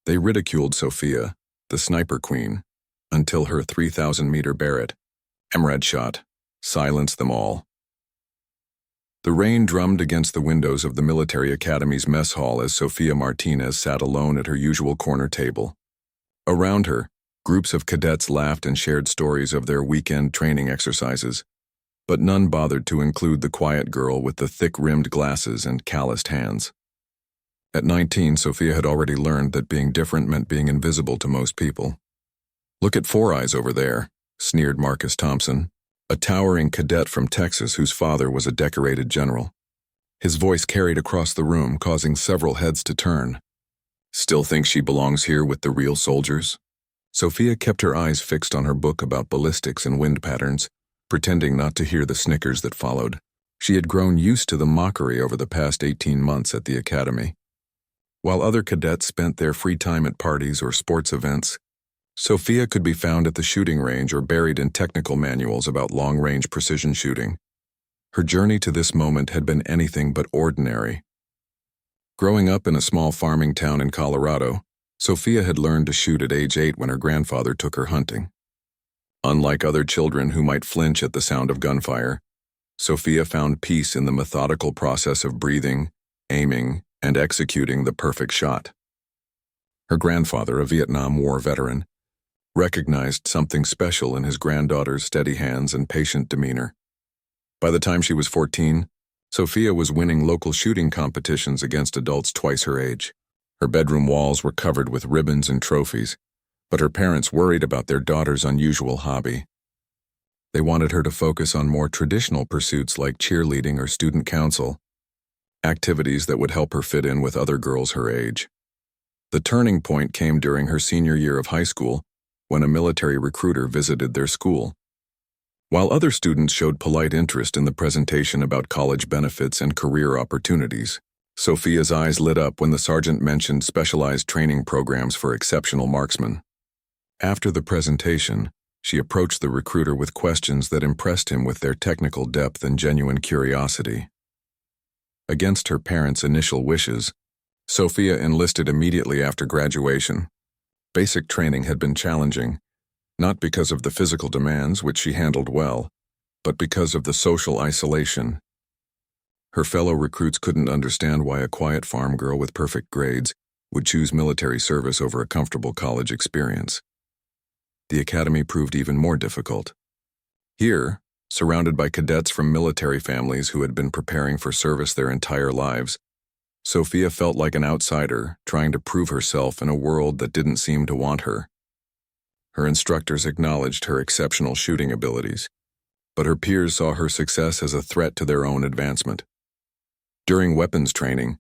They ridiculed Sophia, the sniper queen, until her 3,000-meter Barrett MRAD shot silenced them all. The rain drummed against the windows of the military academy's mess hall as Sophia Martinez sat alone at her usual corner table. Around her, groups of cadets laughed and shared stories of their weekend training exercises, but none bothered to include the quiet girl with the thick-rimmed glasses and calloused hands. At 19, Sophia had already learned that being different meant being invisible to most people. "Look at Four Eyes over there," sneered Marcus Thompson, a towering cadet from Texas whose father was a decorated general. His voice carried across the room, causing several heads to turn. "Still think she belongs here with the real soldiers?" Sophia kept her eyes fixed on her book about ballistics and wind patterns, pretending not to hear the snickers that followed. She had grown used to the mockery over the past 18 months at the academy. While other cadets spent their free time at parties or sports events, Sophia could be found at the shooting range or buried in technical manuals about long-range precision shooting. Her journey to this moment had been anything but ordinary. Growing up in a small farming town in Colorado, Sophia had learned to shoot at age 8 when her grandfather took her hunting. Unlike other children who might flinch at the sound of gunfire, Sophia found peace in the methodical process of breathing, aiming, and executing the perfect shot. Her grandfather, a Vietnam War veteran, recognized something special in his granddaughter's steady hands and patient demeanor. By the time she was 14, Sophia was winning local shooting competitions against adults twice her age. Her bedroom walls were covered with ribbons and trophies, but her parents worried about their daughter's unusual hobby. They wanted her to focus on more traditional pursuits like cheerleading or student council, activities that would help her fit in with other girls her age. The turning point came during her senior year of high school, when a military recruiter visited their school. While other students showed polite interest in the presentation about college benefits and career opportunities, Sophia's eyes lit up when the sergeant mentioned specialized training programs for exceptional marksmen. After the presentation, she approached the recruiter with questions that impressed him with their technical depth and genuine curiosity. Against her parents' initial wishes, Sophia enlisted immediately after graduation. Basic training had been challenging, not because of the physical demands, which she handled well, but because of the social isolation. Her fellow recruits couldn't understand why a quiet farm girl with perfect grades would choose military service over a comfortable college experience. The academy proved even more difficult. Here, surrounded by cadets from military families who had been preparing for service their entire lives, Sophia felt like an outsider trying to prove herself in a world that didn't seem to want her. Her instructors acknowledged her exceptional shooting abilities, but her peers saw her success as a threat to their own advancement. During weapons training,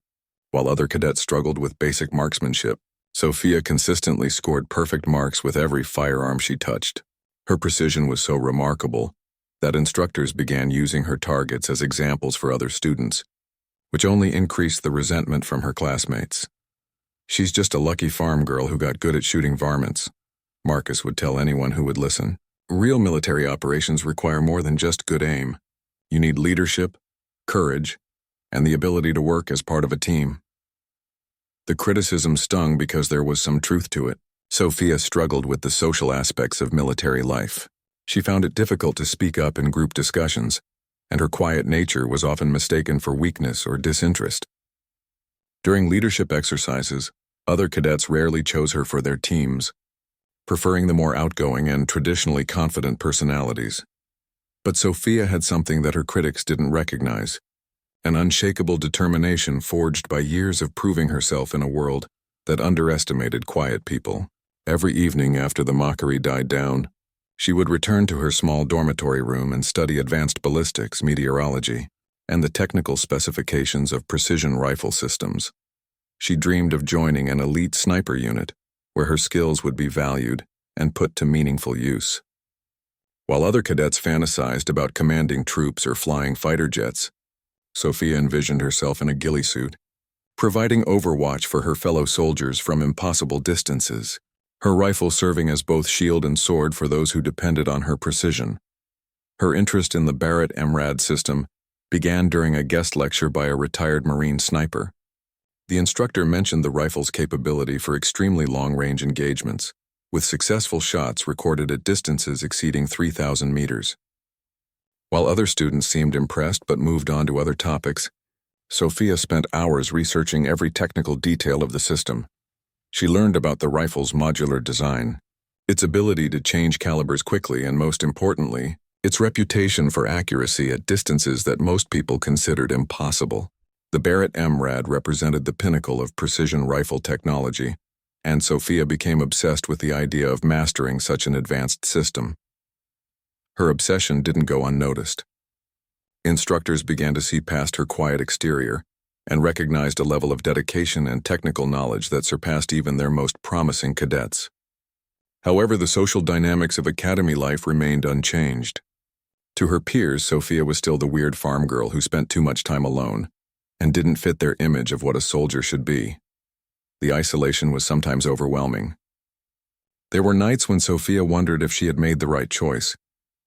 while other cadets struggled with basic marksmanship, Sophia consistently scored perfect marks with every firearm she touched. Her precision was so remarkable that instructors began using her targets as examples for other students, which only increased the resentment from her classmates. "She's just a lucky farm girl who got good at shooting varmints," Marcus would tell anyone who would listen. "Real military operations require more than just good aim. You need leadership, courage, and the ability to work as part of a team." The criticism stung because there was some truth to it. Sophia struggled with the social aspects of military life. She found it difficult to speak up in group discussions, and her quiet nature was often mistaken for weakness or disinterest. During leadership exercises, other cadets rarely chose her for their teams, preferring the more outgoing and traditionally confident personalities. But Sophia had something that her critics didn't recognize: an unshakable determination forged by years of proving herself in a world that underestimated quiet people. Every evening after the mockery died down, she would return to her small dormitory room and study advanced ballistics, meteorology, and the technical specifications of precision rifle systems. She dreamed of joining an elite sniper unit, where her skills would be valued and put to meaningful use. While other cadets fantasized about commanding troops or flying fighter jets, Sophia envisioned herself in a ghillie suit, providing overwatch for her fellow soldiers from impossible distances, her rifle serving as both shield and sword for those who depended on her precision. Her interest in the Barrett MRAD system began during a guest lecture by a retired Marine sniper. The instructor mentioned the rifle's capability for extremely long-range engagements, with successful shots recorded at distances exceeding 3,000 meters. While other students seemed impressed but moved on to other topics, Sophia spent hours researching every technical detail of the system. She learned about the rifle's modular design, its ability to change calibers quickly, and most importantly, its reputation for accuracy at distances that most people considered impossible. The Barrett MRAD represented the pinnacle of precision rifle technology, and Sophia became obsessed with the idea of mastering such an advanced system. Her obsession didn't go unnoticed. Instructors began to see past her quiet exterior and recognized a level of dedication and technical knowledge that surpassed even their most promising cadets. However, the social dynamics of academy life remained unchanged. To her peers, Sophia was still the weird farm girl who spent too much time alone and didn't fit their image of what a soldier should be. The isolation was sometimes overwhelming. There were nights when Sophia wondered if she had made the right choice,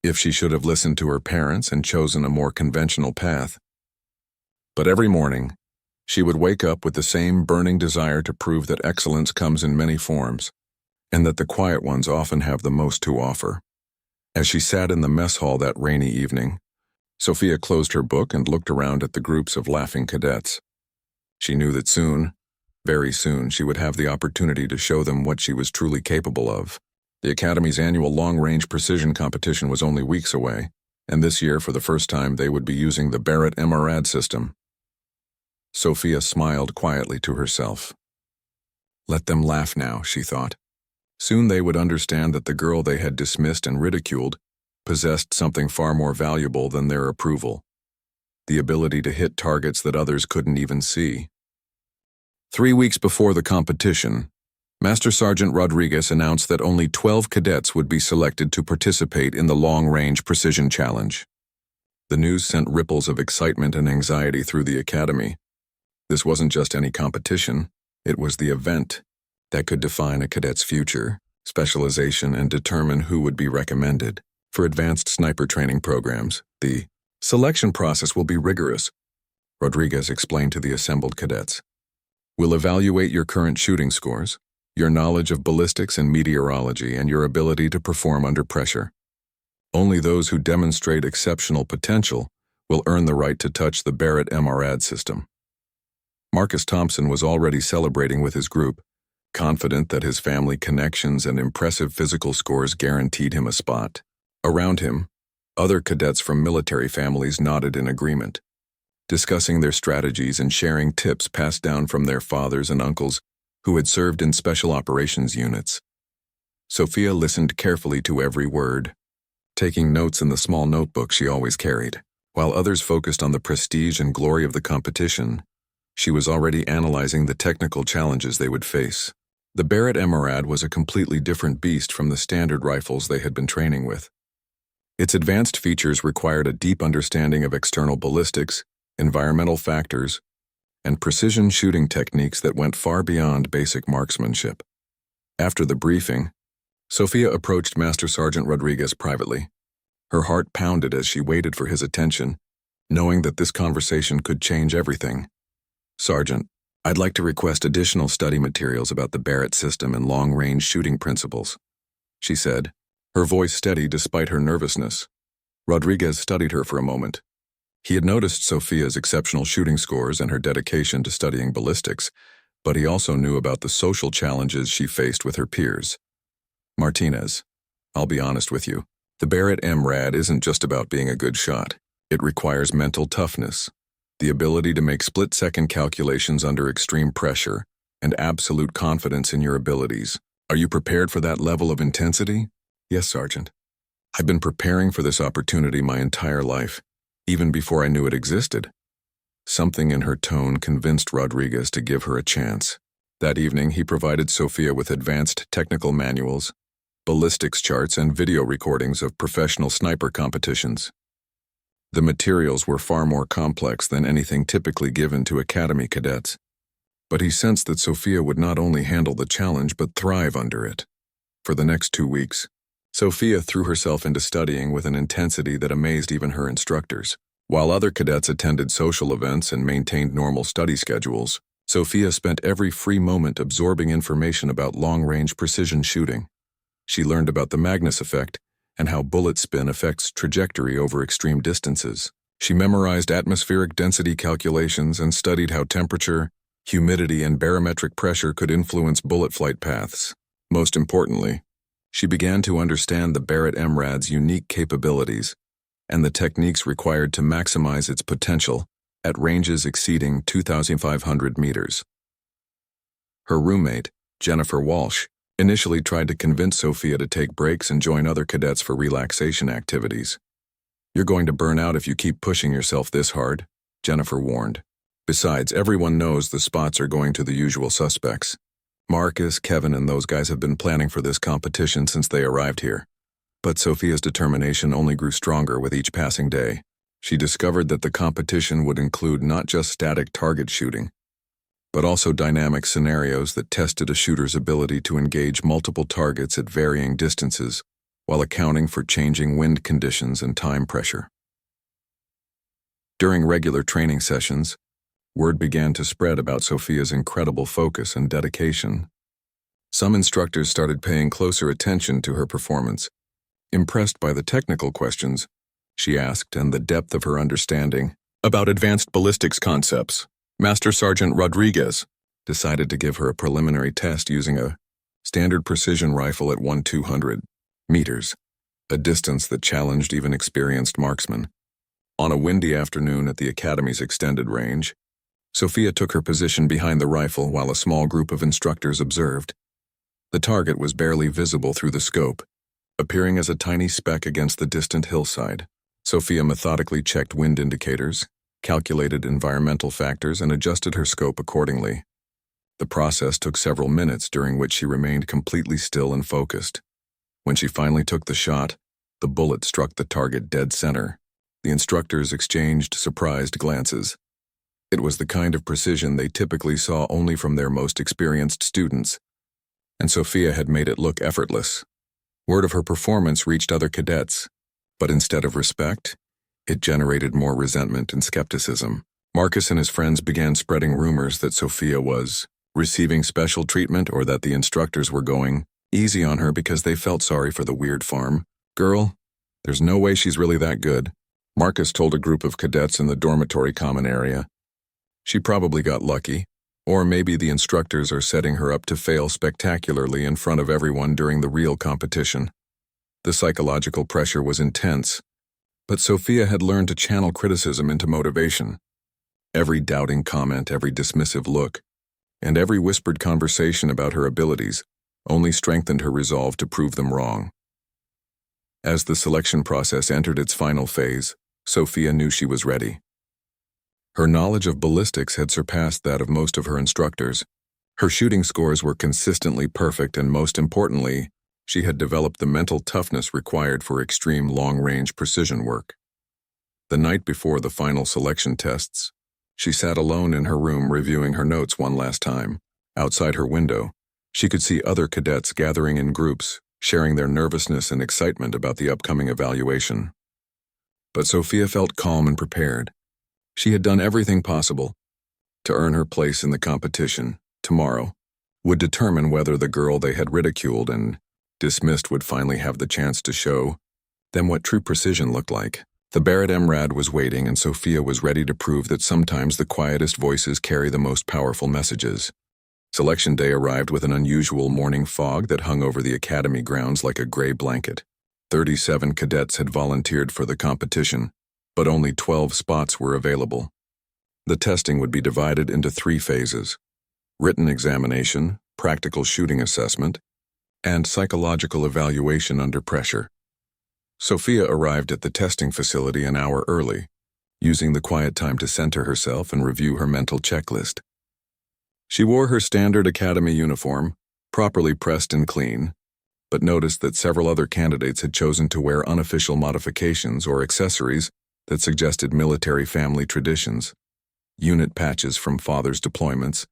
if she should have listened to her parents and chosen a more conventional path. But every morning, she would wake up with the same burning desire to prove that excellence comes in many forms, and that the quiet ones often have the most to offer. As she sat in the mess hall that rainy evening, Sophia closed her book and looked around at the groups of laughing cadets. She knew that soon, very soon, she would have the opportunity to show them what she was truly capable of. The Academy's annual long-range precision competition was only weeks away, and this year, for the first time, they would be using the Barrett MRAD system. Sophia smiled quietly to herself. Let them laugh now, she thought. Soon they would understand that the girl they had dismissed and ridiculed possessed something far more valuable than their approval: the ability to hit targets that others couldn't even see. 3 weeks before the competition, Master Sergeant Rodriguez announced that only 12 cadets would be selected to participate in the long-range precision challenge. The news sent ripples of excitement and anxiety through the academy. This wasn't just any competition, it was the event that could define a cadet's future, specialization, and determine who would be recommended. For advanced sniper training programs, the selection process will be rigorous, Rodriguez explained to the assembled cadets. We'll evaluate your current shooting scores, your knowledge of ballistics and meteorology, and your ability to perform under pressure. Only those who demonstrate exceptional potential will earn the right to touch the Barrett MRAD system. Marcus Thompson was already celebrating with his group, confident that his family connections and impressive physical scores guaranteed him a spot. Around him, other cadets from military families nodded in agreement, discussing their strategies and sharing tips passed down from their fathers and uncles who had served in special operations units. Sophia listened carefully to every word, taking notes in the small notebook she always carried. While others focused on the prestige and glory of the competition, she was already analyzing the technical challenges they would face. The Barrett MRAD was a completely different beast from the standard rifles they had been training with. Its advanced features required a deep understanding of external ballistics, environmental factors, and precision shooting techniques that went far beyond basic marksmanship. After the briefing, Sophia approached Master Sergeant Rodriguez privately. Her heart pounded as she waited for his attention, knowing that this conversation could change everything. Sergeant, I'd like to request additional study materials about the Barrett system and long-range shooting principles, she said, her voice steady despite her nervousness. Rodriguez studied her for a moment. He had noticed Sophia's exceptional shooting scores and her dedication to studying ballistics, but he also knew about the social challenges she faced with her peers. Martinez, I'll be honest with you. The Barrett MRAD isn't just about being a good shot. It requires mental toughness, the ability to make split-second calculations under extreme pressure, and absolute confidence in your abilities. Are you prepared for that level of intensity? Yes, Sergeant. I've been preparing for this opportunity my entire life, even before I knew it existed. Something in her tone convinced Rodriguez to give her a chance. That evening, he provided Sophia with advanced technical manuals, ballistics charts, and video recordings of professional sniper competitions. The materials were far more complex than anything typically given to academy cadets, but he sensed that Sophia would not only handle the challenge but thrive under it. For the next 2 weeks, Sophia threw herself into studying with an intensity that amazed even her instructors. While other cadets attended social events and maintained normal study schedules, Sophia spent every free moment absorbing information about long-range precision shooting. She learned about the Magnus effect and how bullet spin affects trajectory over extreme distances. She memorized atmospheric density calculations and studied how temperature, humidity, and barometric pressure could influence bullet flight paths. Most importantly, she began to understand the Barrett MRAD's unique capabilities and the techniques required to maximize its potential at ranges exceeding 2,500 meters. Her roommate, Jennifer Walsh, initially tried to convince Sophia to take breaks and join other cadets for relaxation activities. "You're going to burn out if you keep pushing yourself this hard," Jennifer warned. "Besides, everyone knows the spots are going to the usual suspects. Marcus, Kevin, and those guys have been planning for this competition since they arrived here." But Sophia's determination only grew stronger with each passing day. She discovered that the competition would include not just static target shooting, but also dynamic scenarios that tested a shooter's ability to engage multiple targets at varying distances while accounting for changing wind conditions and time pressure. During regular training sessions, word began to spread about Sophia's incredible focus and dedication. Some instructors started paying closer attention to her performance, impressed by the technical questions she asked and the depth of her understanding about advanced ballistics concepts. Master Sergeant Rodriguez decided to give her a preliminary test using a standard precision rifle at 1,200 meters, a distance that challenged even experienced marksmen. On a windy afternoon at the Academy's extended range, Sophia took her position behind the rifle while a small group of instructors observed. The target was barely visible through the scope, appearing as a tiny speck against the distant hillside. Sophia methodically checked wind indicators, calculated environmental factors, and adjusted her scope accordingly. The process took several minutes, during which she remained completely still and focused. When she finally took the shot, the bullet struck the target dead center. The instructors exchanged surprised glances. It was the kind of precision they typically saw only from their most experienced students, and Sophia had made it look effortless. Word of her performance reached other cadets, but instead of respect, it generated more resentment and skepticism. Marcus and his friends began spreading rumors that Sophia was receiving special treatment or that the instructors were going easy on her because they felt sorry for the weird farm girl. "There's no way she's really that good," Marcus told a group of cadets in the dormitory common area. "She probably got lucky, or maybe the instructors are setting her up to fail spectacularly in front of everyone during the real competition." The psychological pressure was intense, but Sophia had learned to channel criticism into motivation. Every doubting comment, every dismissive look, and every whispered conversation about her abilities only strengthened her resolve to prove them wrong. As the selection process entered its final phase, Sophia knew she was ready. Her knowledge of ballistics had surpassed that of most of her instructors. Her shooting scores were consistently perfect, and most importantly, she had developed the mental toughness required for extreme long-range precision work. The night before the final selection tests, she sat alone in her room reviewing her notes one last time. Outside her window, she could see other cadets gathering in groups, sharing their nervousness and excitement about the upcoming evaluation. But Sophia felt calm and prepared. She had done everything possible to earn her place in the competition. Tomorrow would determine whether the girl they had ridiculed and dismissed would finally have the chance to show them what true precision looked like. The Barrett MRAD was waiting, and Sophia was ready to prove that sometimes the quietest voices carry the most powerful messages. Selection day arrived with an unusual morning fog that hung over the academy grounds like a gray blanket. 37 cadets had volunteered for the competition, but only 12 spots were available. The testing would be divided into 3 phases: written examination, practical shooting assessment, and psychological evaluation under pressure. Sophia arrived at the testing facility an hour early, using the quiet time to center herself and review her mental checklist. She wore her standard academy uniform, properly pressed and clean, but noticed that several other candidates had chosen to wear unofficial modifications or accessories that suggested military family traditions: unit patches from father's deployments,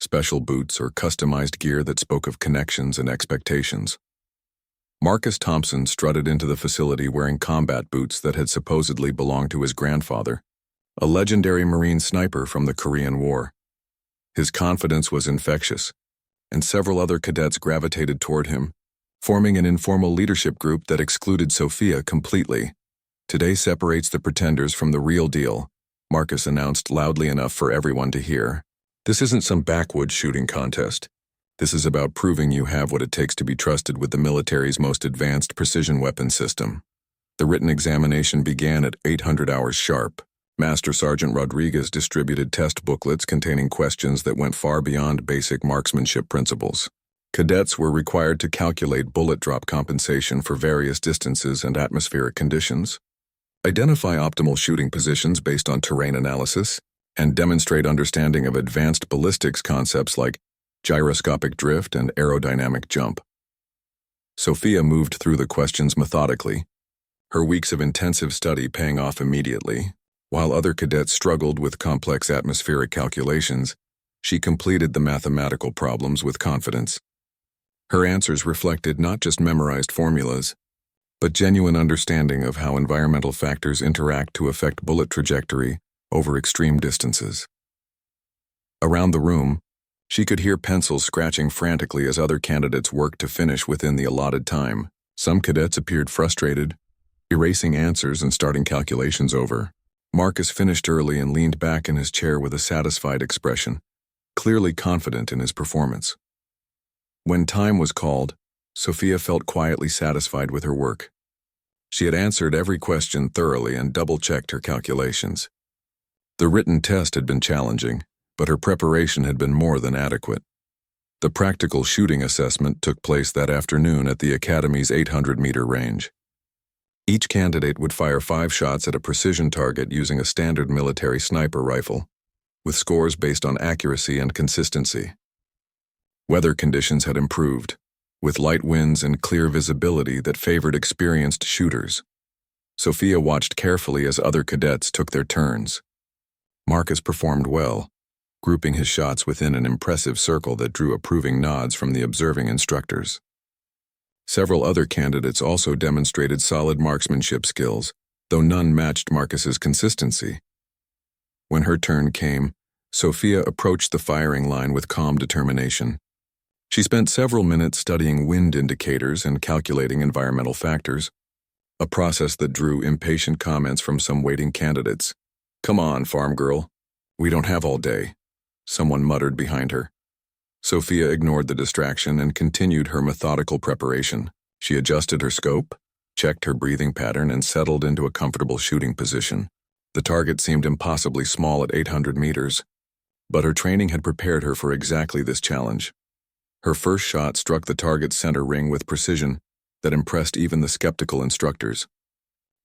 special boots, or customized gear that spoke of connections and expectations. Marcus Thompson strutted into the facility wearing combat boots that had supposedly belonged to his grandfather, a legendary Marine sniper from the Korean War. His confidence was infectious, and several other cadets gravitated toward him, forming an informal leadership group that excluded Sophia completely. "Today separates the pretenders from the real deal," Marcus announced loudly enough for everyone to hear. "This isn't some backwoods shooting contest. This is about proving you have what it takes to be trusted with the military's most advanced precision weapon system." The written examination began at 800 hours sharp. Master Sergeant Rodriguez distributed test booklets containing questions that went far beyond basic marksmanship principles. Cadets were required to calculate bullet drop compensation for various distances and atmospheric conditions, identify optimal shooting positions based on terrain analysis, and demonstrate understanding of advanced ballistics concepts like gyroscopic drift and aerodynamic jump. Sophia moved through the questions methodically, her weeks of intensive study paying off immediately. While other cadets struggled with complex atmospheric calculations, she completed the mathematical problems with confidence. Her answers reflected not just memorized formulas, but genuine understanding of how environmental factors interact to affect bullet trajectory over extreme distances. Around the room, she could hear pencils scratching frantically as other candidates worked to finish within the allotted time. Some cadets appeared frustrated, erasing answers and starting calculations over. Marcus finished early and leaned back in his chair with a satisfied expression, clearly confident in his performance. When time was called, Sophia felt quietly satisfied with her work. She had answered every question thoroughly and double-checked her calculations. The written test had been challenging, but her preparation had been more than adequate. The practical shooting assessment took place that afternoon at the Academy's 800-meter range. Each candidate would fire 5 shots at a precision target using a standard military sniper rifle, with scores based on accuracy and consistency. Weather conditions had improved, with light winds and clear visibility that favored experienced shooters. Sophia watched carefully as other cadets took their turns. Marcus performed well, grouping his shots within an impressive circle that drew approving nods from the observing instructors. Several other candidates also demonstrated solid marksmanship skills, though none matched Marcus's consistency. When her turn came, Sophia approached the firing line with calm determination. She spent several minutes studying wind indicators and calculating environmental factors, a process that drew impatient comments from some waiting candidates. "Come on, farm girl. We don't have all day," someone muttered behind her. Sophia ignored the distraction and continued her methodical preparation. She adjusted her scope, checked her breathing pattern, and settled into a comfortable shooting position. The target seemed impossibly small at 800 meters, but her training had prepared her for exactly this challenge. Her first shot struck the target's center ring with precision that impressed even the skeptical instructors.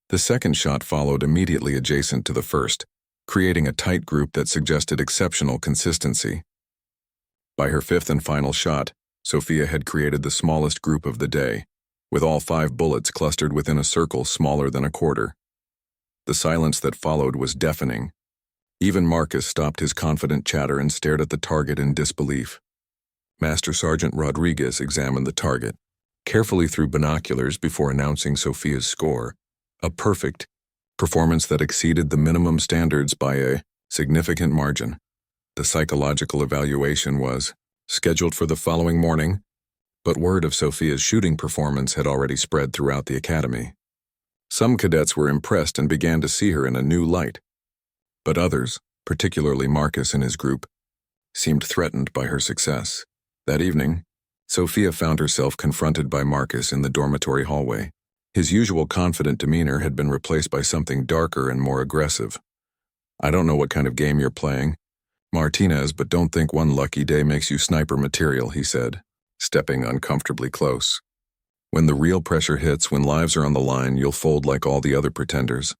The second shot followed immediately adjacent to the first, creating a tight group that suggested exceptional consistency. By her fifth and final shot, Sophia had created the smallest group of the day, with all 5 bullets clustered within a circle smaller than a quarter. The silence that followed was deafening. Even Marcus stopped his confident chatter and stared at the target in disbelief. Master Sergeant Rodriguez examined the target, carefully through binoculars before announcing Sophia's score, a perfect performance that exceeded the minimum standards by a significant margin. The psychological evaluation was scheduled for the following morning, but word of Sophia's shooting performance had already spread throughout the academy. Some cadets were impressed and began to see her in a new light, but others, particularly Marcus and his group, seemed threatened by her success. That evening, Sophia found herself confronted by Marcus in the dormitory hallway. His usual confident demeanor had been replaced by something darker and more aggressive. "I don't know what kind of game you're playing, Martinez, but don't think one lucky day makes you sniper material," he said, stepping uncomfortably close. "When the real pressure hits, when lives are on the line, you'll fold like all the other pretenders."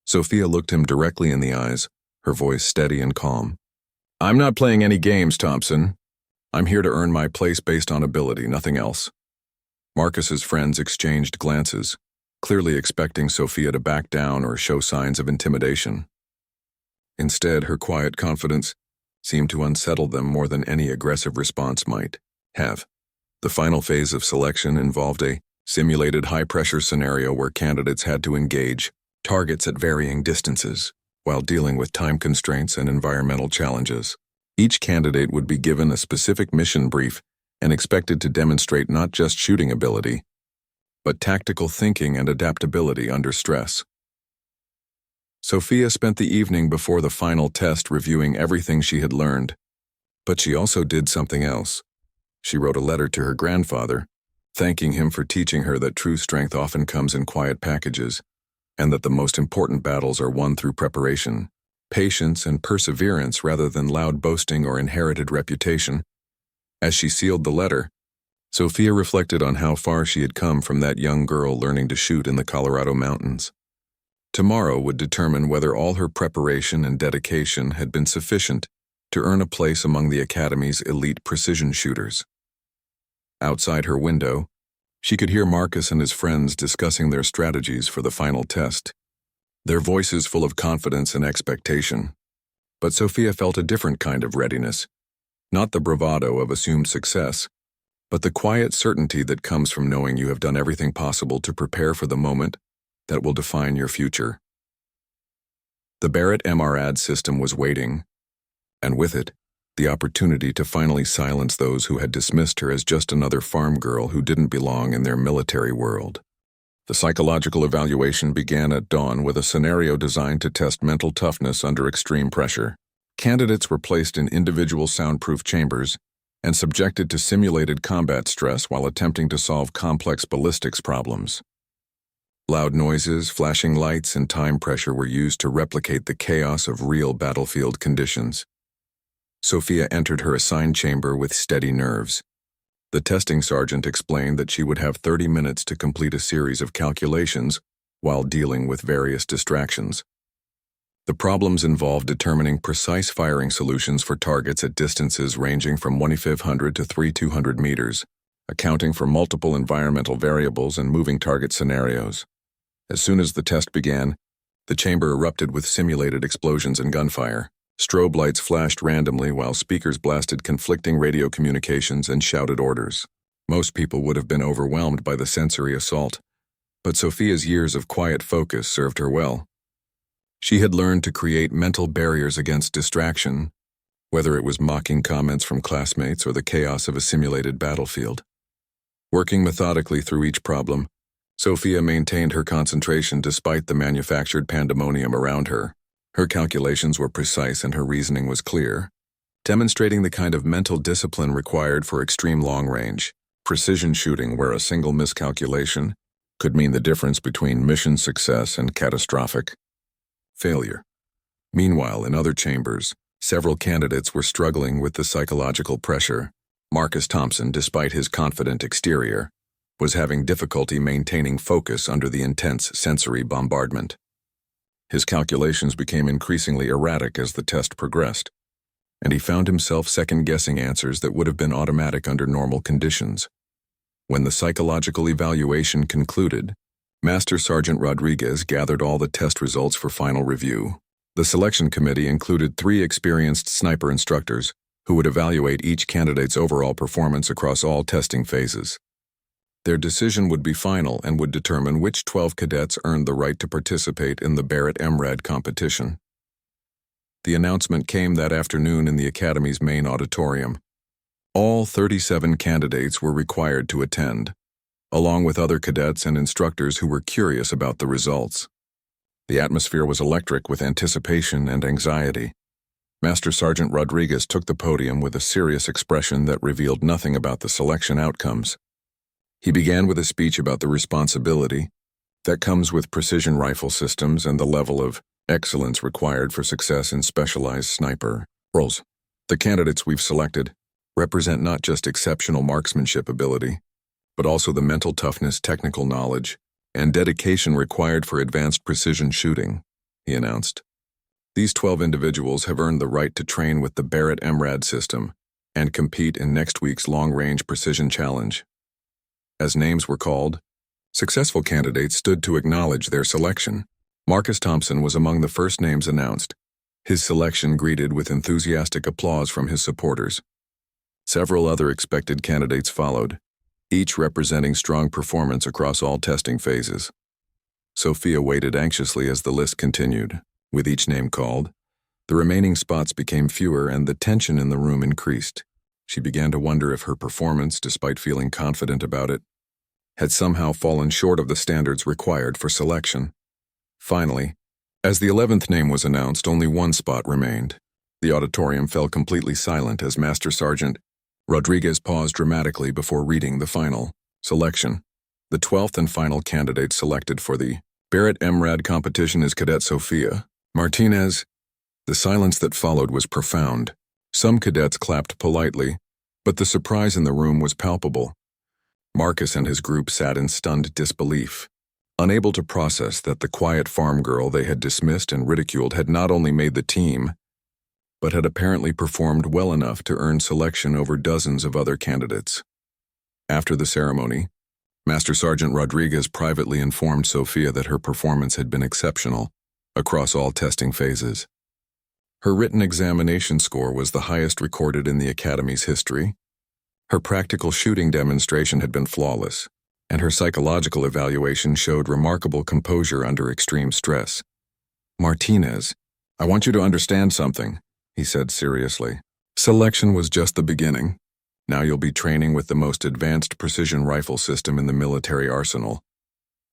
Sophia looked him directly in the eyes, her voice steady and calm. "I'm not playing any games, Thompson. I'm here to earn my place based on ability, nothing else." Marcus's friends exchanged glances, clearly expecting Sophia to back down or show signs of intimidation. Instead, her quiet confidence seemed to unsettle them more than any aggressive response might have. The final phase of selection involved a simulated high-pressure scenario where candidates had to engage targets at varying distances while dealing with time constraints and environmental challenges. Each candidate would be given a specific mission brief and expected to demonstrate not just shooting ability, but tactical thinking and adaptability under stress. Sophia spent the evening before the final test reviewing everything she had learned, but she also did something else. She wrote a letter to her grandfather, thanking him for teaching her that true strength often comes in quiet packages, and that the most important battles are won through preparation, patience, and perseverance rather than loud boasting or inherited reputation. As she sealed the letter, Sophia reflected on how far she had come from that young girl learning to shoot in the Colorado mountains. Tomorrow would determine whether all her preparation and dedication had been sufficient to earn a place among the Academy's elite precision shooters. Outside her window, she could hear Marcus and his friends discussing their strategies for the final test, their voices full of confidence and expectation. But Sophia felt a different kind of readiness, not the bravado of assumed success, but the quiet certainty that comes from knowing you have done everything possible to prepare for the moment that will define your future. The Barrett MRAD system was waiting, and with it, the opportunity to finally silence those who had dismissed her as just another farm girl who didn't belong in their military world. The psychological evaluation began at dawn with a scenario designed to test mental toughness under extreme pressure. Candidates were placed in individual soundproof chambers and subjected to simulated combat stress while attempting to solve complex ballistics problems. Loud noises, flashing lights, and time pressure were used to replicate the chaos of real battlefield conditions. Sophia entered her assigned chamber with steady nerves. The testing sergeant explained that she would have 30 minutes to complete a series of calculations while dealing with various distractions. The problems involved determining precise firing solutions for targets at distances ranging from 1,500 to 3,200 meters, accounting for multiple environmental variables and moving target scenarios. As soon as the test began, the chamber erupted with simulated explosions and gunfire. Strobe lights flashed randomly while speakers blasted conflicting radio communications and shouted orders. Most people would have been overwhelmed by the sensory assault, but Sophia's years of quiet focus served her well. She had learned to create mental barriers against distraction, whether it was mocking comments from classmates or the chaos of a simulated battlefield. Working methodically through each problem, Sophia maintained her concentration despite the manufactured pandemonium around her. Her calculations were precise and her reasoning was clear, demonstrating the kind of mental discipline required for extreme long-range, precision shooting where a single miscalculation could mean the difference between mission success and catastrophic failure. Meanwhile, in other chambers, several candidates were struggling with the psychological pressure. Marcus Thompson, despite his confident exterior, was having difficulty maintaining focus under the intense sensory bombardment. His calculations became increasingly erratic as the test progressed, and he found himself second-guessing answers that would have been automatic under normal conditions. When the psychological evaluation concluded, Master Sergeant Rodriguez gathered all the test results for final review. The selection committee included 3 experienced sniper instructors who would evaluate each candidate's overall performance across all testing phases. Their decision would be final and would determine which 12 cadets earned the right to participate in the Barrett MRAD competition. The announcement came that afternoon in the Academy's main auditorium. All 37 candidates were required to attend, along with other cadets and instructors who were curious about the results. The atmosphere was electric with anticipation and anxiety. Master Sergeant Rodriguez took the podium with a serious expression that revealed nothing about the selection outcomes. He began with a speech about the responsibility that comes with precision rifle systems and the level of excellence required for success in specialized sniper roles. The candidates we've selected represent not just exceptional marksmanship ability, but also the mental toughness, technical knowledge, and dedication required for advanced precision shooting, he announced. These 12 individuals have earned the right to train with the Barrett MRAD system and compete in next week's long-range precision challenge. As names were called, successful candidates stood to acknowledge their selection. Marcus Thompson was among the first names announced, his selection greeted with enthusiastic applause from his supporters. Several other expected candidates followed, each representing strong performance across all testing phases. Sophia waited anxiously as the list continued. With each name called, The remaining spots became fewer and the tension in the room increased. She began to wonder if her performance, despite feeling confident about it, had somehow fallen short of the standards required for selection. Finally, as the 11th name was announced, only one spot remained. The auditorium fell completely silent as Master Sergeant Rodriguez paused dramatically before reading the final selection. The 12th and final candidate selected for the Barrett MRAD competition is Cadet Sophia Martinez. The silence that followed was profound. Some cadets clapped politely, but the surprise in the room was palpable. Marcus and his group sat in stunned disbelief, unable to process that the quiet farm girl they had dismissed and ridiculed had not only made the team, but had apparently performed well enough to earn selection over dozens of other candidates. After the ceremony, Master Sergeant Rodriguez privately informed Sophia that her performance had been exceptional across all testing phases. Her written examination score was the highest recorded in the Academy's history. Her practical shooting demonstration had been flawless, and her psychological evaluation showed remarkable composure under extreme stress. Martinez, I want you to understand something, he said seriously. Selection was just the beginning. Now you'll be training with the most advanced precision rifle system in the military arsenal,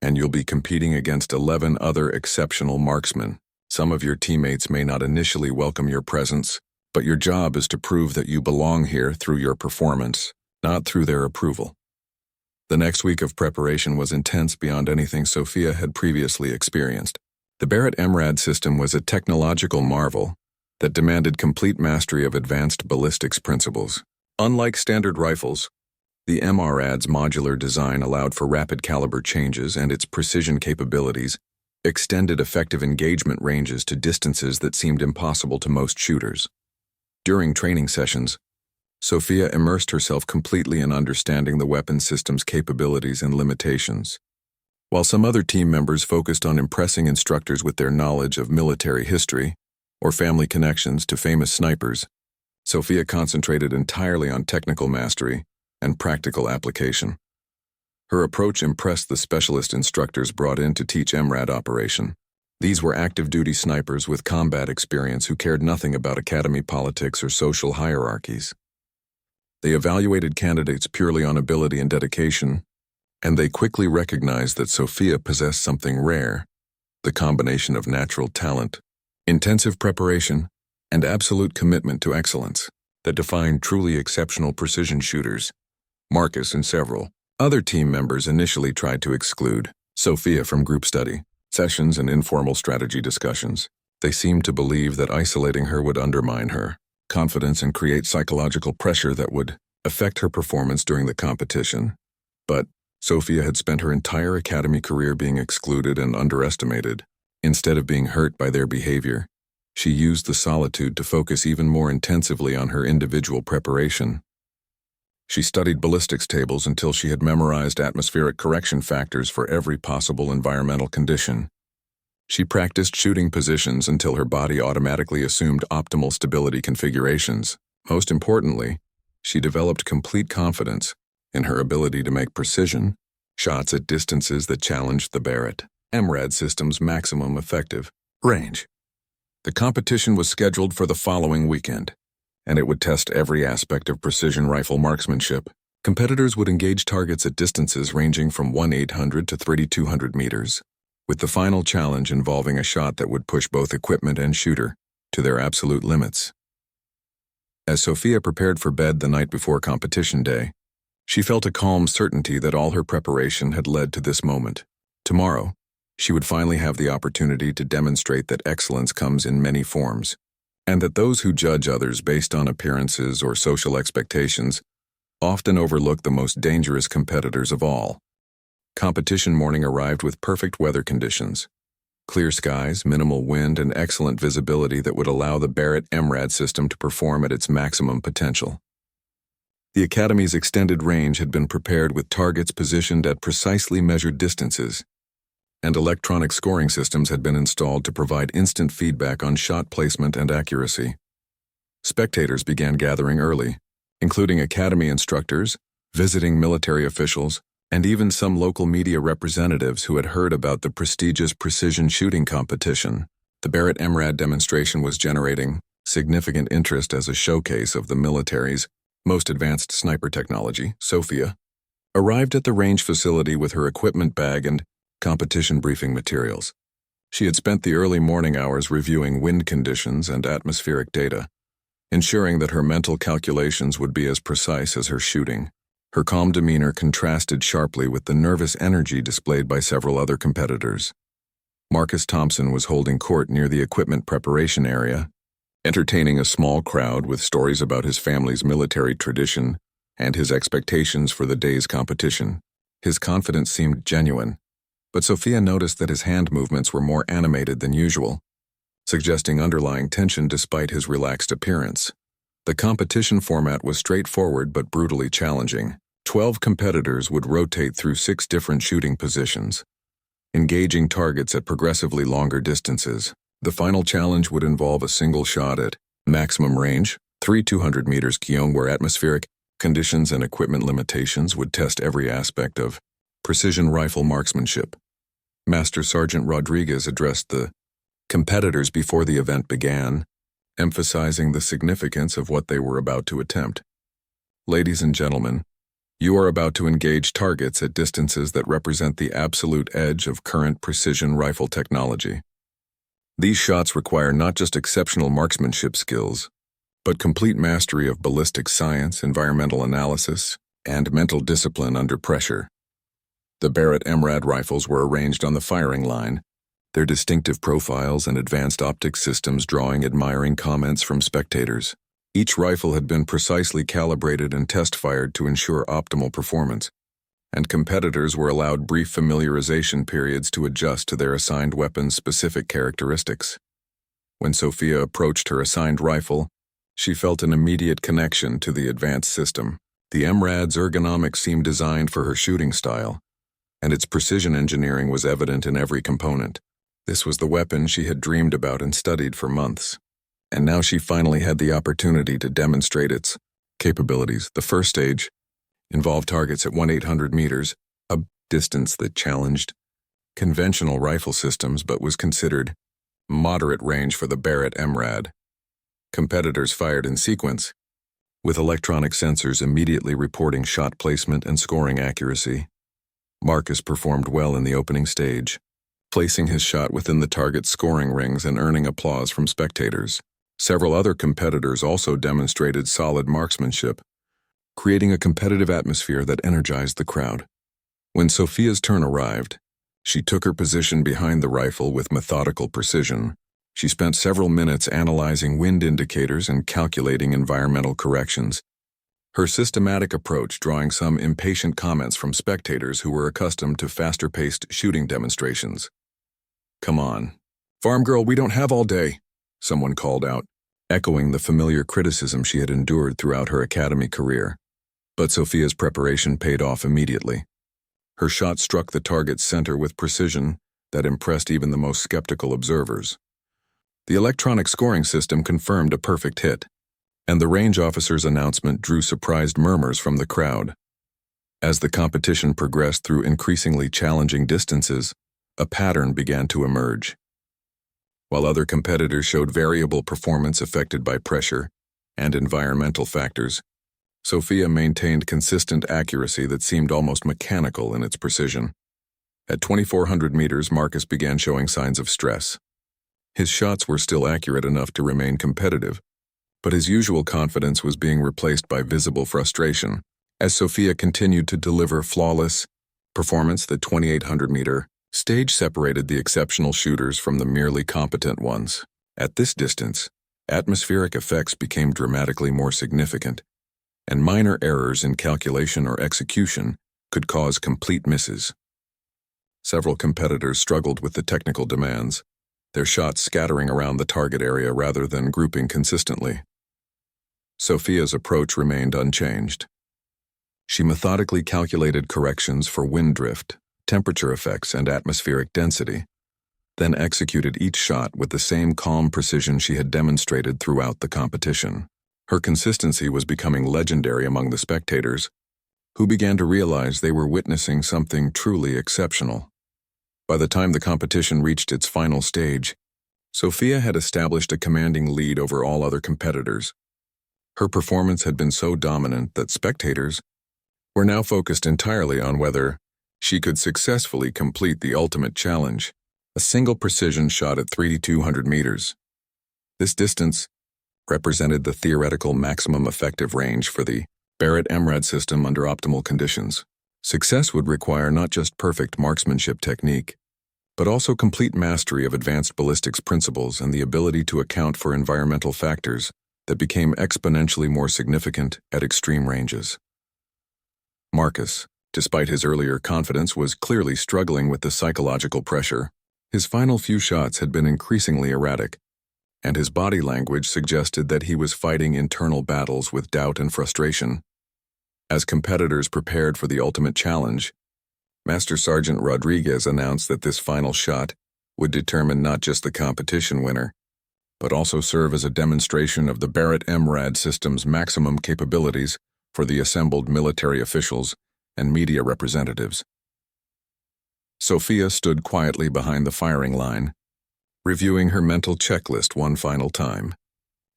and you'll be competing against 11 other exceptional marksmen. Some of your teammates may not initially welcome your presence, but your job is to prove that you belong here through your performance, not through their approval. The next week of preparation was intense beyond anything Sophia had previously experienced. The Barrett MRAD system was a technological marvel that demanded complete mastery of advanced ballistics principles. Unlike standard rifles, the MRAD's modular design allowed for rapid caliber changes, and its precision capabilities extended effective engagement ranges to distances that seemed impossible to most shooters. During training sessions, Sophia immersed herself completely in understanding the weapon system's capabilities and limitations. While some other team members focused on impressing instructors with their knowledge of military history or family connections to famous snipers, Sophia concentrated entirely on technical mastery and practical application. Her approach impressed the specialist instructors brought in to teach MRAD operation. These were active-duty snipers with combat experience who cared nothing about academy politics or social hierarchies. They evaluated candidates purely on ability and dedication, and they quickly recognized that Sophia possessed something rare, the combination of natural talent, intensive preparation, and absolute commitment to excellence that defined truly exceptional precision shooters. Marcus and several other team members initially tried to exclude Sophia from group study sessions and informal strategy discussions. They seemed to believe that isolating her would undermine her confidence and create psychological pressure that would affect her performance during the competition. But Sophia had spent her entire academy career being excluded and underestimated. Instead of being hurt by their behavior, she used the solitude to focus even more intensively on her individual preparation. She studied ballistics tables until she had memorized atmospheric correction factors for every possible environmental condition. She practiced shooting positions until her body automatically assumed optimal stability configurations. Most importantly, she developed complete confidence in her ability to make precision shots at distances that challenged the Barrett MRAD system's maximum effective range. The competition was scheduled for the following weekend, and it would test every aspect of precision rifle marksmanship. Competitors would engage targets at distances ranging from 1,800 to 3,200 meters, with the final challenge involving a shot that would push both equipment and shooter to their absolute limits. As Sophia prepared for bed the night before competition day, she felt a calm certainty that all her preparation had led to this moment. Tomorrow, she would finally have the opportunity to demonstrate that excellence comes in many forms, and that those who judge others based on appearances or social expectations often overlook the most dangerous competitors of all. Competition morning arrived with perfect weather conditions. Clear skies, minimal wind, and excellent visibility that would allow the Barrett MRAD system to perform at its maximum potential. The Academy's extended range had been prepared with targets positioned at precisely measured distances, and electronic scoring systems had been installed to provide instant feedback on shot placement and accuracy. Spectators began gathering early, including Academy instructors, visiting military officials, and even some local media representatives who had heard about the prestigious precision shooting competition. The Barrett MRAD demonstration was generating significant interest as a showcase of the military's most advanced sniper technology. Sophia arrived at the range facility with her equipment bag and competition briefing materials. She had spent the early morning hours reviewing wind conditions and atmospheric data, ensuring that her mental calculations would be as precise as her shooting. Her calm demeanor contrasted sharply with the nervous energy displayed by several other competitors. Marcus Thompson was holding court near the equipment preparation area, entertaining a small crowd with stories about his family's military tradition and his expectations for the day's competition. His confidence seemed genuine, but Sophia noticed that his hand movements were more animated than usual, suggesting underlying tension despite his relaxed appearance. The competition format was straightforward but brutally challenging. 12 competitors would rotate through 6 different shooting positions, engaging targets at progressively longer distances. The final challenge would involve a single shot at maximum range, 200 meters Kyong, where atmospheric conditions and equipment limitations would test every aspect of precision rifle marksmanship. Master Sergeant Rodriguez addressed the competitors before the event began, emphasizing the significance of what they were about to attempt. Ladies and gentlemen, you are about to engage targets at distances that represent the absolute edge of current precision rifle technology. These shots require not just exceptional marksmanship skills, but complete mastery of ballistic science, environmental analysis, and mental discipline under pressure. The Barrett MRAD rifles were arranged on the firing line, their distinctive profiles and advanced optic systems drawing admiring comments from spectators. Each rifle had been precisely calibrated and test-fired to ensure optimal performance, and competitors were allowed brief familiarization periods to adjust to their assigned weapon's specific characteristics. When Sophia approached her assigned rifle, she felt an immediate connection to the advanced system. The MRAD's ergonomics seemed designed for her shooting style, and its precision engineering was evident in every component. This was the weapon she had dreamed about and studied for months, and now she finally had the opportunity to demonstrate its capabilities. The first stage involved targets at 1,800 meters, a distance that challenged conventional rifle systems but was considered moderate range for the Barrett MRAD. Competitors fired in sequence, with electronic sensors immediately reporting shot placement and scoring accuracy. Marcus performed well in the opening stage, placing his shot within the target's scoring rings and earning applause from spectators. Several other competitors also demonstrated solid marksmanship, creating a competitive atmosphere that energized the crowd. When Sophia's turn arrived, she took her position behind the rifle with methodical precision. She spent several minutes analyzing wind indicators and calculating environmental corrections, her systematic approach drawing some impatient comments from spectators who were accustomed to faster-paced shooting demonstrations. "Come on, farm girl, we don't have all day," someone called out, echoing the familiar criticism she had endured throughout her academy career. But Sophia's preparation paid off immediately. Her shot struck the target's center with precision that impressed even the most skeptical observers. The electronic scoring system confirmed a perfect hit, and the range officer's announcement drew surprised murmurs from the crowd. As the competition progressed through increasingly challenging distances, a pattern began to emerge. While other competitors showed variable performance affected by pressure and environmental factors, Sophia maintained consistent accuracy that seemed almost mechanical in its precision. At 2,400 meters, Marcus began showing signs of stress. His shots were still accurate enough to remain competitive, but his usual confidence was being replaced by visible frustration. As Sophia continued to deliver flawless performance, the 2,800-meter stage separated the exceptional shooters from the merely competent ones. At this distance, atmospheric effects became dramatically more significant, and minor errors in calculation or execution could cause complete misses. Several competitors struggled with the technical demands, their shots scattering around the target area rather than grouping consistently. Sophia's approach remained unchanged. She methodically calculated corrections for wind drift, temperature effects, and atmospheric density, then executed each shot with the same calm precision she had demonstrated throughout the competition. Her consistency was becoming legendary among the spectators, who began to realize they were witnessing something truly exceptional. By the time the competition reached its final stage, Sophia had established a commanding lead over all other competitors. Her performance had been so dominant that spectators were now focused entirely on whether she could successfully complete the ultimate challenge, a single precision shot at 3,200 meters. This distance represented the theoretical maximum effective range for the Barrett MRAD system under optimal conditions. Success would require not just perfect marksmanship technique, but also complete mastery of advanced ballistics principles and the ability to account for environmental factors that became exponentially more significant at extreme ranges. Marcus, despite his earlier confidence, was clearly struggling with the psychological pressure. His final few shots had been increasingly erratic, and his body language suggested that he was fighting internal battles with doubt and frustration. As competitors prepared for the ultimate challenge, Master Sergeant Rodriguez announced that this final shot would determine not just the competition winner, but also serve as a demonstration of the Barrett MRAD system's maximum capabilities for the assembled military officials and media representatives. Sophia stood quietly behind the firing line, reviewing her mental checklist one final time.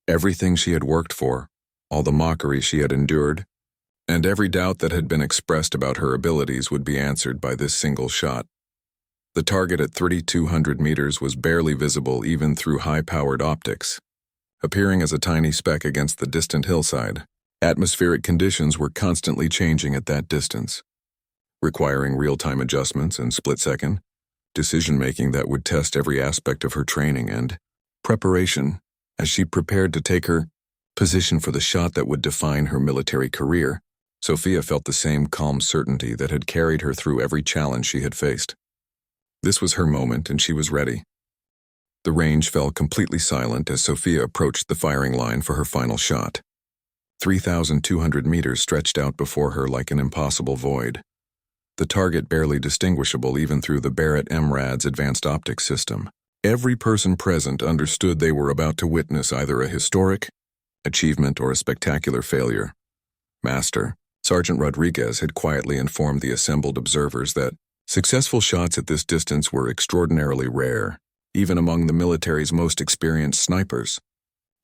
Everything she had worked for, all the mockery she had endured, and every doubt that had been expressed about her abilities would be answered by this single shot. The target at 3,200 meters was barely visible even through high-powered optics, appearing as a tiny speck against the distant hillside. Atmospheric conditions were constantly changing at that distance, requiring real-time adjustments and split-second decision-making that would test every aspect of her training and preparation as she prepared to take her position for the shot that would define her military career. Sophia felt the same calm certainty that had carried her through every challenge she had faced. This was her moment, and she was ready. The range fell completely silent as Sophia approached the firing line for her final shot. 3,200 meters stretched out before her like an impossible void, the target barely distinguishable even through the Barrett MRAD's advanced optics system. Every person present understood they were about to witness either a historic achievement or a spectacular failure. Master Sergeant Rodriguez had quietly informed the assembled observers that successful shots at this distance were extraordinarily rare, even among the military's most experienced snipers.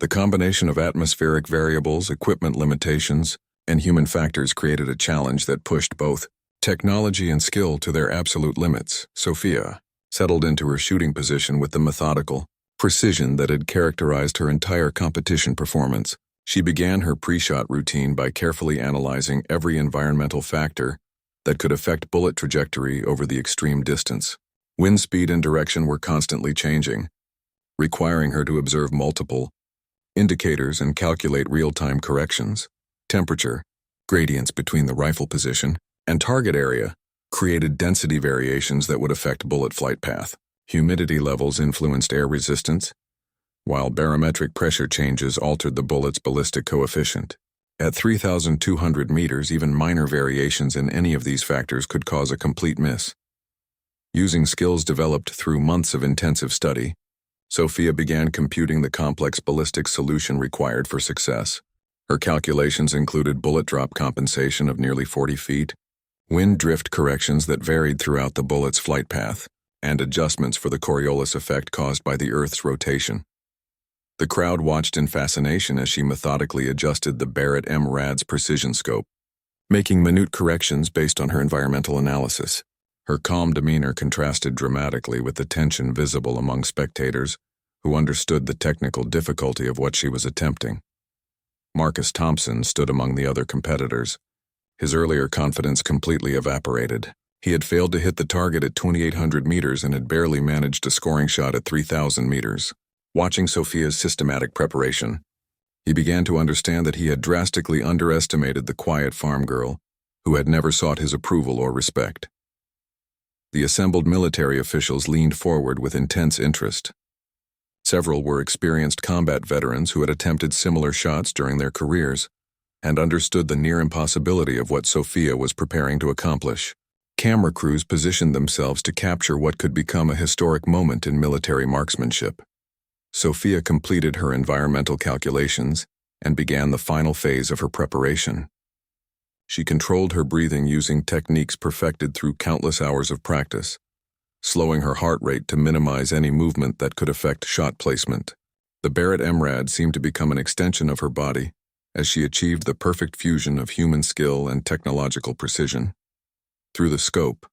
The combination of atmospheric variables, equipment limitations, and human factors created a challenge that pushed both technology and skill to their absolute limits. Sophia settled into her shooting position with the methodical precision that had characterized her entire competition performance. She began her pre-shot routine by carefully analyzing every environmental factor that could affect bullet trajectory over the extreme distance. Wind speed and direction were constantly changing, requiring her to observe multiple indicators and calculate real-time corrections. Temperature, gradients between the rifle position and target area created density variations that would affect bullet flight path. Humidity levels influenced air resistance, while barometric pressure changes altered the bullet's ballistic coefficient. At 3,200 meters, even minor variations in any of these factors could cause a complete miss. Using skills developed through months of intensive study, Sophia began computing the complex ballistic solution required for success. Her calculations included bullet drop compensation of nearly 40 feet, wind drift corrections that varied throughout the bullet's flight path, and adjustments for the Coriolis effect caused by the Earth's rotation. The crowd watched in fascination as she methodically adjusted the Barrett MRAD's precision scope, making minute corrections based on her environmental analysis. Her calm demeanor contrasted dramatically with the tension visible among spectators who understood the technical difficulty of what she was attempting. Marcus Thompson stood among the other competitors. His earlier confidence completely evaporated. He had failed to hit the target at 2,800 meters and had barely managed a scoring shot at 3,000 meters. Watching Sophia's systematic preparation, he began to understand that he had drastically underestimated the quiet farm girl who had never sought his approval or respect. The assembled military officials leaned forward with intense interest. Several were experienced combat veterans who had attempted similar shots during their careers and understood the near impossibility of what Sophia was preparing to accomplish. Camera crews positioned themselves to capture what could become a historic moment in military marksmanship. Sophia completed her environmental calculations and began the final phase of her preparation. She controlled her breathing using techniques perfected through countless hours of practice, slowing her heart rate to minimize any movement that could affect shot placement. The Barrett MRAD seemed to become an extension of her body as she achieved the perfect fusion of human skill and technological precision. Through the scope,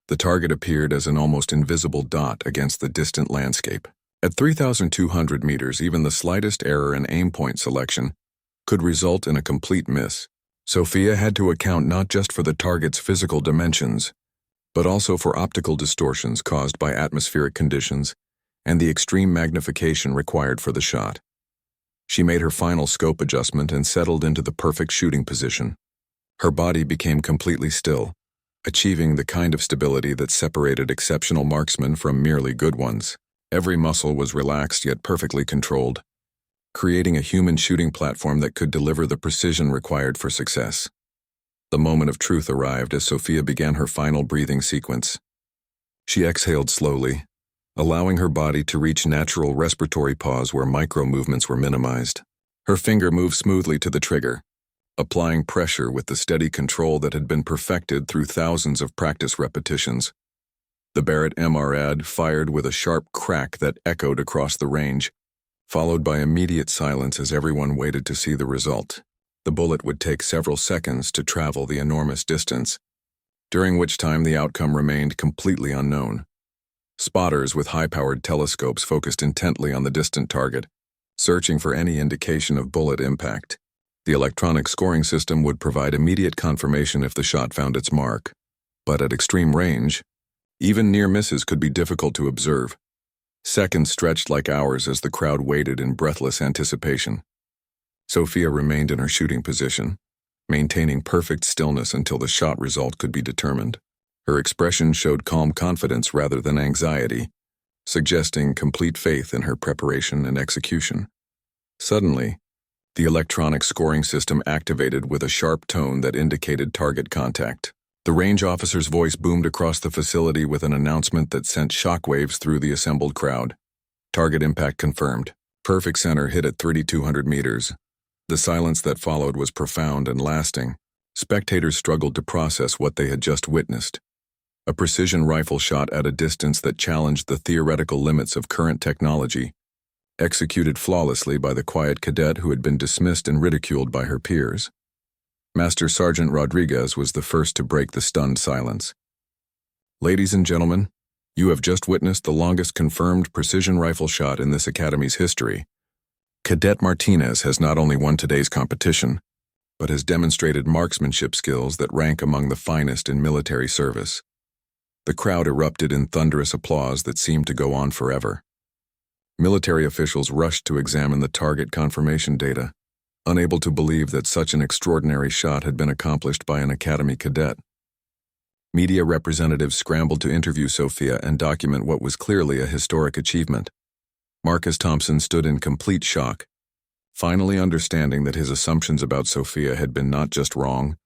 the target appeared as an almost invisible dot against the distant landscape. At 3,200 meters, even the slightest error in aim point selection could result in a complete miss. Sophia had to account not just for the target's physical dimensions, but also for optical distortions caused by atmospheric conditions and the extreme magnification required for the shot. She made her final scope adjustment and settled into the perfect shooting position. Her body became completely still, achieving the kind of stability that separated exceptional marksmen from merely good ones. Every muscle was relaxed yet perfectly controlled, creating a human shooting platform that could deliver the precision required for success. The moment of truth arrived as Sophia began her final breathing sequence. She exhaled slowly, allowing her body to reach natural respiratory pause where micro-movements were minimized. Her finger moved smoothly to the trigger, applying pressure with the steady control that had been perfected through thousands of practice repetitions. The Barrett MRAD fired with a sharp crack that echoed across the range, followed by immediate silence as everyone waited to see the result. The bullet would take several seconds to travel the enormous distance, during which time the outcome remained completely unknown. Spotters with high-powered telescopes focused intently on the distant target, searching for any indication of bullet impact. The electronic scoring system would provide immediate confirmation if the shot found its mark. But at extreme range, even near misses could be difficult to observe. Seconds stretched like hours as the crowd waited in breathless anticipation. Sophia remained in her shooting position, maintaining perfect stillness until the shot result could be determined. Her expression showed calm confidence rather than anxiety, suggesting complete faith in her preparation and execution. Suddenly, the electronic scoring system activated with a sharp tone that indicated target contact. The range officer's voice boomed across the facility with an announcement that sent shockwaves through the assembled crowd. Target impact confirmed. Perfect center hit at 3,200 meters. The silence that followed was profound and lasting. Spectators struggled to process what they had just witnessed. A precision rifle shot at a distance that challenged the theoretical limits of current technology, executed flawlessly by the quiet cadet who had been dismissed and ridiculed by her peers. Master Sergeant Rodriguez was the first to break the stunned silence. "Ladies and gentlemen, you have just witnessed the longest confirmed precision rifle shot in this academy's history. Cadet Martinez has not only won today's competition, but has demonstrated marksmanship skills that rank among the finest in military service." The crowd erupted in thunderous applause that seemed to go on forever. Military officials rushed to examine the target confirmation data, unable to believe that such an extraordinary shot had been accomplished by an academy cadet. Media representatives scrambled to interview Sophia and document what was clearly a historic achievement. Marcus Thompson stood in complete shock, finally understanding that his assumptions about Sophia had been not just wrong,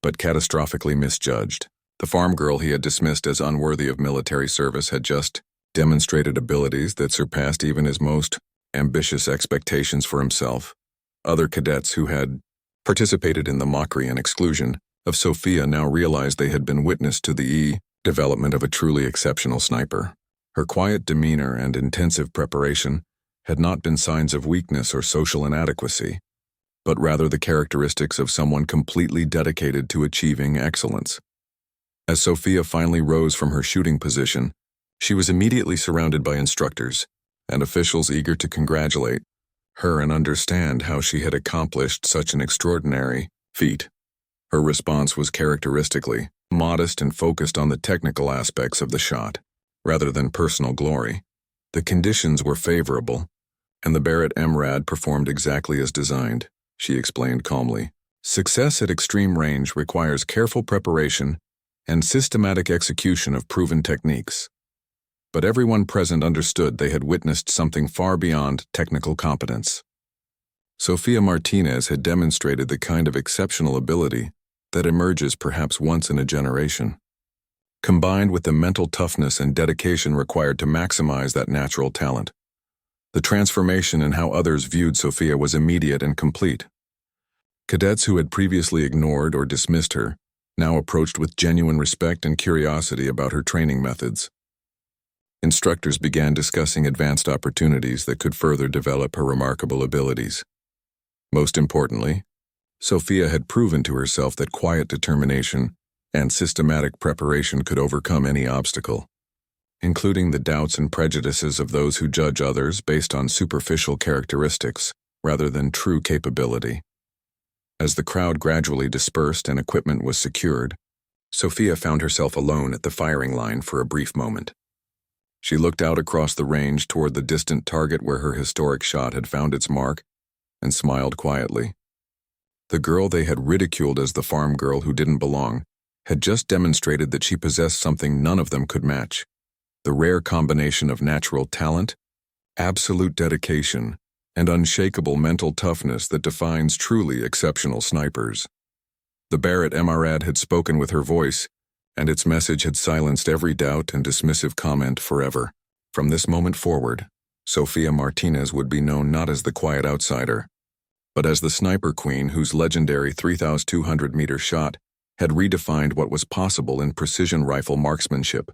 but catastrophically misjudged. The farm girl he had dismissed as unworthy of military service had just demonstrated abilities that surpassed even his most ambitious expectations for himself. Other cadets who had participated in the mockery and exclusion of Sophia now realized they had been witness to the development of a truly exceptional sniper. Her quiet demeanor and intensive preparation had not been signs of weakness or social inadequacy, but rather the characteristics of someone completely dedicated to achieving excellence. As Sophia finally rose from her shooting position, she was immediately surrounded by instructors and officials eager to congratulate her and understand how she had accomplished such an extraordinary feat. Her response was characteristically modest and focused on the technical aspects of the shot, rather than personal glory. The conditions were favorable, and the Barrett MRAD performed exactly as designed, she explained calmly. Success at extreme range requires careful preparation and systematic execution of proven techniques. But everyone present understood they had witnessed something far beyond technical competence. Sophia Martinez had demonstrated the kind of exceptional ability that emerges perhaps once in a generation, combined with the mental toughness and dedication required to maximize that natural talent. The transformation in how others viewed Sophia was immediate and complete. Cadets who had previously ignored or dismissed her now approached with genuine respect and curiosity about her training methods. Instructors began discussing advanced opportunities that could further develop her remarkable abilities. Most importantly, Sophia had proven to herself that quiet determination and systematic preparation could overcome any obstacle, including the doubts and prejudices of those who judge others based on superficial characteristics rather than true capability. As the crowd gradually dispersed and equipment was secured, Sophia found herself alone at the firing line for a brief moment. She looked out across the range toward the distant target where her historic shot had found its mark and smiled quietly. The girl they had ridiculed as the farm girl who didn't belong had just demonstrated that she possessed something none of them could match: the rare combination of natural talent, absolute dedication, and unshakable mental toughness that defines truly exceptional snipers. The Barrett MRAD had spoken with her voice, and its message had silenced every doubt and dismissive comment forever. From this moment forward, Sophia Martinez would be known not as the quiet outsider, but as the sniper queen whose legendary 3,200-meter shot had redefined what was possible in precision rifle marksmanship.